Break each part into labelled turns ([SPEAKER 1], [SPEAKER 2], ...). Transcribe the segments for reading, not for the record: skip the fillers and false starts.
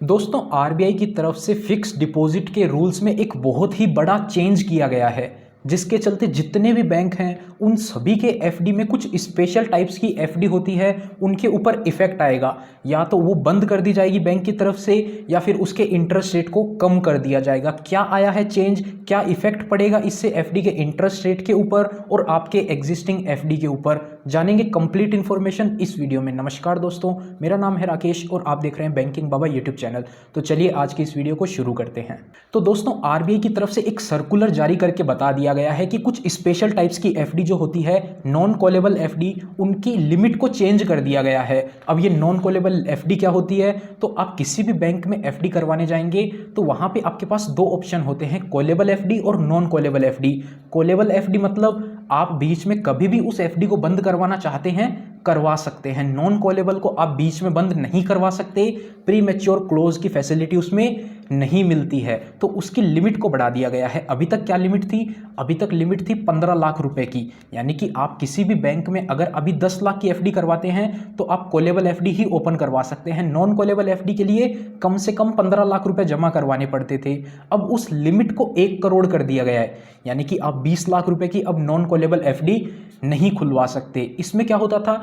[SPEAKER 1] दोस्तों आरबीआई की तरफ से फिक्स डिपॉजिट के रूल्स में एक बहुत ही बड़ा चेंज किया गया है, जिसके चलते जितने भी बैंक हैं उन सभी के एफडी में कुछ स्पेशल टाइप्स की एफडी होती है, उनके ऊपर इफेक्ट आएगा। या तो वो बंद कर दी जाएगी बैंक की तरफ से या फिर उसके इंटरेस्ट रेट को कम कर दिया जाएगा। क्या आया है चेंज, क्या इफेक्ट पड़ेगा इससे एफडी के इंटरेस्ट रेट के ऊपर और आपके एग्जिस्टिंग एफडी के ऊपर, जानेंगे कंप्लीट इन्फॉर्मेशन इस वीडियो में। नमस्कार दोस्तों, मेरा नाम है राकेश और आप देख रहे हैं बैंकिंग बाबा यूट्यूब चैनल। तो चलिए आज की इस वीडियो को शुरू करते हैं। तो दोस्तों आरबीआई की तरफ से एक सर्कुलर जारी करके बता दिया गया है कि कुछ स्पेशल टाइप्स की एफडी जो होती है, नॉन कॉलेबल एफडी, उनकी लिमिट को चेंज कर दिया गया है। अब ये नॉन कॉलेबल एफडी क्या होती है, तो आप किसी भी बैंक में एफडी करवाने जाएंगे तो वहां पे आपके पास दो ऑप्शन होते हैं, कॉलेबल एफडी और non callable FD. Callable FD मतलब आप बीच में कभी भी उस एफडी को बंद करवाना चाहते हैं करवा सकते हैं। नॉन कॉलेबल को आप बीच में बंद नहीं करवा सकते, प्री मैच्योर क्लोज की फैसिलिटी उसमें नहीं मिलती है, तो उसकी लिमिट को बढ़ा दिया गया है। अभी तक क्या लिमिट थी, अभी तक लिमिट थी 15 लाख रुपए की, यानी कि आप किसी भी बैंक में अगर अभी 10 लाख की एफडी करवाते हैं तो आप कॉलेबल एफडी ही ओपन करवा सकते हैं। नॉन कॉलेबल एफडी के लिए कम से कम 15 लाख रुपए जमा करवाने पड़ते थे। अब उस लिमिट को 1 करोड़ कर दिया गया है, यानी कि आप 20 लाख रुपए की अब नॉन कॉलेबल एफडी नहीं खुलवा सकते। इसमें क्या होता था,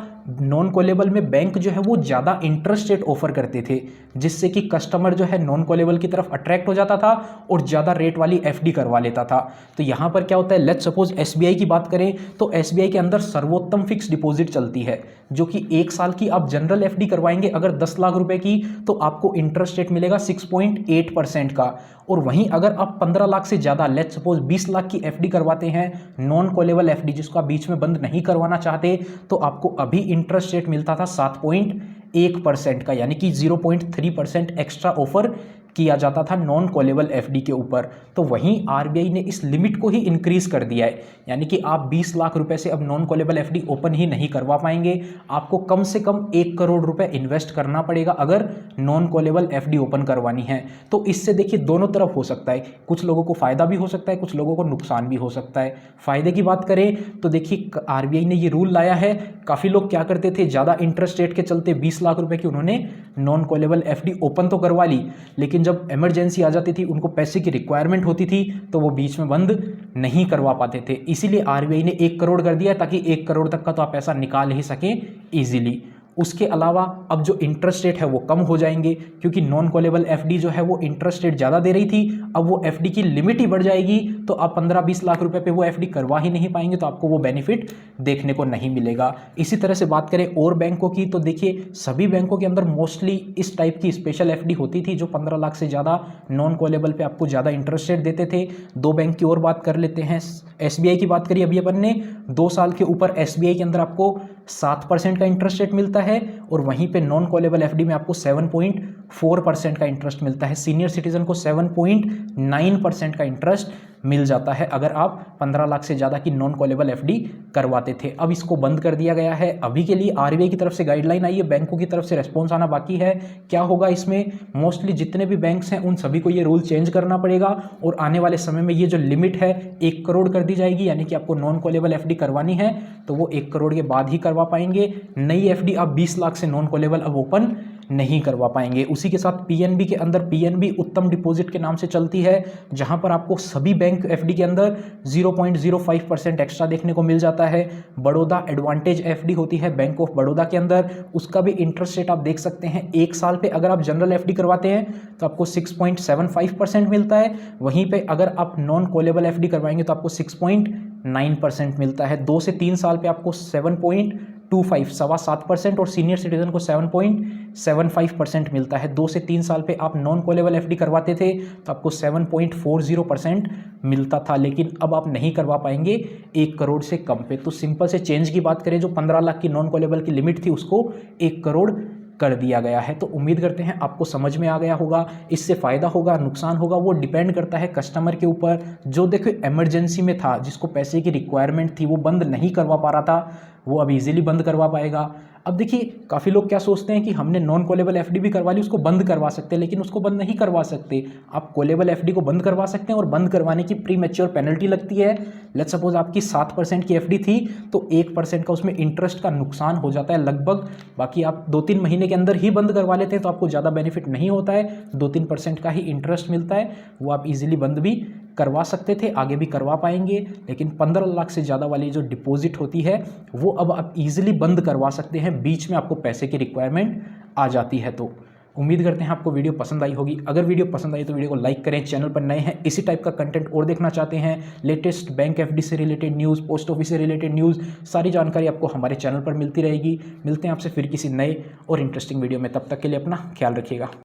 [SPEAKER 1] नॉन कॉलेबल में बैंक जो है वो ज़्यादा इंटरेस्ट रेट ऑफर करते थे, जिससे कि कस्टमर जो है नॉन कॉलेबल की तरफ अट्रैक्ट हो जाता था और ज़्यादा रेट वाली एफडी करवा लेता था। तो यहाँ पर क्या होता है, लेट्स सपोज एसबीआई की बात करें तो एसबीआई के अंदर सर्वोत्तम फिक्स डिपॉजिट चलती है, जो कि 1 साल की आप जनरल एफडी करवाएंगे अगर 10 लाख रुपए की तो आपको इंटरेस्ट रेट मिलेगा 6.8% का। और वहीं अगर आप 15 लाख से ज़्यादा, लेट्स सपोज 20 लाख की एफडी करवाते हैं, नॉन कॉलेबल एफडी जिसको आप बीच में बंद नहीं करवाना चाहते, तो आपको अभी इंटरेस्ट रेट मिलता था 7.1% का, यानी कि 0.3% एक्स्ट्रा ऑफर किया जाता था नॉन कॉलेबल एफडी के ऊपर। तो वहीं आरबीआई ने इस लिमिट को ही इंक्रीज कर दिया है, यानी कि आप 20 लाख रुपए से अब नॉन कॉलेबल एफडी ओपन ही नहीं करवा पाएंगे, आपको कम से कम 1 करोड़ रुपए इन्वेस्ट करना पड़ेगा अगर नॉन कॉलेबल एफडी ओपन करवानी है। तो इससे देखिए दोनों तरफ हो सकता है, कुछ लोगों को फायदा भी हो सकता है, कुछ लोगों को नुकसान भी हो सकता है। फायदे की बात करें तो देखिए आरबीआई ने ये रूल लाया है, काफ़ी लोग क्या करते थे, ज़्यादा इंटरेस्ट रेट के चलते 20 लाख रुपए की उन्होंने नॉन कॉलेबल एफडी ओपन तो करवा ली, लेकिन जब इमरजेंसी आ जाती थी, उनको पैसे की रिक्वायरमेंट होती थी, तो वो बीच में बंद नहीं करवा पाते थे। इसीलिए आरबीआई ने 1 करोड़ कर दिया ताकि 1 करोड़ तक का तो आप पैसा निकाल ही सकें इजीली। उसके अलावा अब जो इंटरेस्ट रेट है वो कम हो जाएंगे, क्योंकि नॉन कॉलेबल एफडी जो है वो इंटरेस्ट रेट ज़्यादा दे रही थी, अब वो एफडी की लिमिट ही बढ़ जाएगी, तो आप 15-20 लाख रुपए पे वो एफडी करवा ही नहीं पाएंगे, तो आपको वो बेनिफिट देखने को नहीं मिलेगा। इसी तरह से बात करें और बैंकों की तो देखिए सभी बैंकों के अंदर मोस्टली इस टाइप की स्पेशल एफडी होती थी, जो 15 लाख से ज़्यादा नॉन कॉलेबल पे आपको ज़्यादा इंटरेस्ट रेट देते थे। 2 बैंक की और बात कर लेते हैं। एसबीआई की बात करिए, अभी अपन ने 2 साल के ऊपर एसबीआई के अंदर आपको 7% का इंटरेस्ट रेट मिलता है, और वहीं पे नॉन कॉलेबल एफडी में आपको 7.4% का इंटरेस्ट मिलता है। सीनियर सिटीजन को 7.9% का इंटरेस्ट मिल जाता है अगर आप 15 लाख से ज़्यादा की नॉन कॉलेबल एफडी करवाते थे। अब इसको बंद कर दिया गया है। अभी के लिए आरबीआई की तरफ से गाइडलाइन आई है, बैंकों की तरफ से रेस्पॉन्स आना बाकी है। क्या होगा इसमें, मोस्टली जितने भी बैंक्स हैं उन सभी को ये रूल चेंज करना पड़ेगा, और आने वाले समय में ये जो लिमिट है 1 करोड़ कर दी जाएगी, यानी कि आपको नॉन कॉलेबल एफडी करवानी है तो वो 1 करोड़ के बाद ही करवा पाएंगे। नई एफडी आप 20 लाख से नॉन कॉलेबल अब ओपन नहीं करवा पाएंगे। उसी के साथ पीएनबी के अंदर, पीएनबी उत्तम डिपॉजिट के नाम से चलती है, जहां पर आपको सभी बैंक एफडी के अंदर 0.05% एक्स्ट्रा देखने को मिल जाता है। बड़ौदा एडवांटेज एफडी होती है बैंक ऑफ बड़ौदा के अंदर, उसका भी इंटरेस्ट रेट आप देख सकते हैं। 1 साल पे अगर आप जनरल एफडी करवाते हैं तो आपको 6.75% मिलता है, वहीं पे अगर आप नॉन कॉलेबल एफडी करवाएंगे तो आपको 6.9% मिलता है। 2 से 3 साल पे आपको 7.25 7.25% और सीनियर सिटीजन को 7.75% मिलता है। 2 से 3 साल पे आप नॉन कॉलेबल एफडी करवाते थे तो आपको 7.40% मिलता था, लेकिन अब आप नहीं करवा पाएंगे 1 करोड़ से कम पे। तो सिंपल से चेंज की बात करें, जो 15 लाख की नॉन कॉलेबल की लिमिट थी उसको 1 करोड़ कर दिया गया है। तो उम्मीद करते हैं आपको समझ में आ गया होगा। इससे फ़ायदा होगा नुकसान होगा वो डिपेंड करता है कस्टमर के ऊपर। जो देखो इमरजेंसी में था, जिसको पैसे की रिक्वायरमेंट थी, वो बंद नहीं करवा पा रहा था, वो अब इजीली बंद करवा पाएगा। अब देखिए काफ़ी लोग क्या सोचते हैं कि हमने नॉन कॉलेबल एफडी भी करवा ली, उसको बंद करवा सकते हैं, लेकिन उसको बंद नहीं करवा सकते। आप कॉलेबल एफडी को बंद करवा सकते हैं और बंद करवाने की प्री मैच्योर पेनल्टी लगती है। लेट्स सपोज आपकी 7% की एफडी थी तो 1% का उसमें इंटरेस्ट का नुकसान हो जाता है लगभग। बाकी आप 2-3 महीने के अंदर ही बंद करवा लेते हैं तो आपको ज़्यादा बेनिफिट नहीं होता है, 2-3% का ही इंटरेस्ट मिलता है, वो आप इजीली बंद भी करवा सकते थे, आगे भी करवा पाएंगे। लेकिन 15 लाख से ज़्यादा वाली जो डिपॉजिट होती है वो अब आप इजीली बंद करवा सकते हैं, बीच में आपको पैसे की रिक्वायरमेंट आ जाती है। तो उम्मीद करते हैं आपको वीडियो पसंद आई होगी। अगर वीडियो पसंद आई तो वीडियो को लाइक करें, चैनल पर नए हैं, इसी टाइप का कंटेंट और देखना चाहते हैं, लेटेस्ट बैंक एफडी से रिलेटेड न्यूज़, पोस्ट ऑफिस से रिलेटेड न्यूज़, सारी जानकारी आपको हमारे चैनल पर मिलती रहेगी। मिलते हैं आपसे फिर किसी नए और इंटरेस्टिंग वीडियो में, तब तक के लिए अपना ख्याल रखिएगा।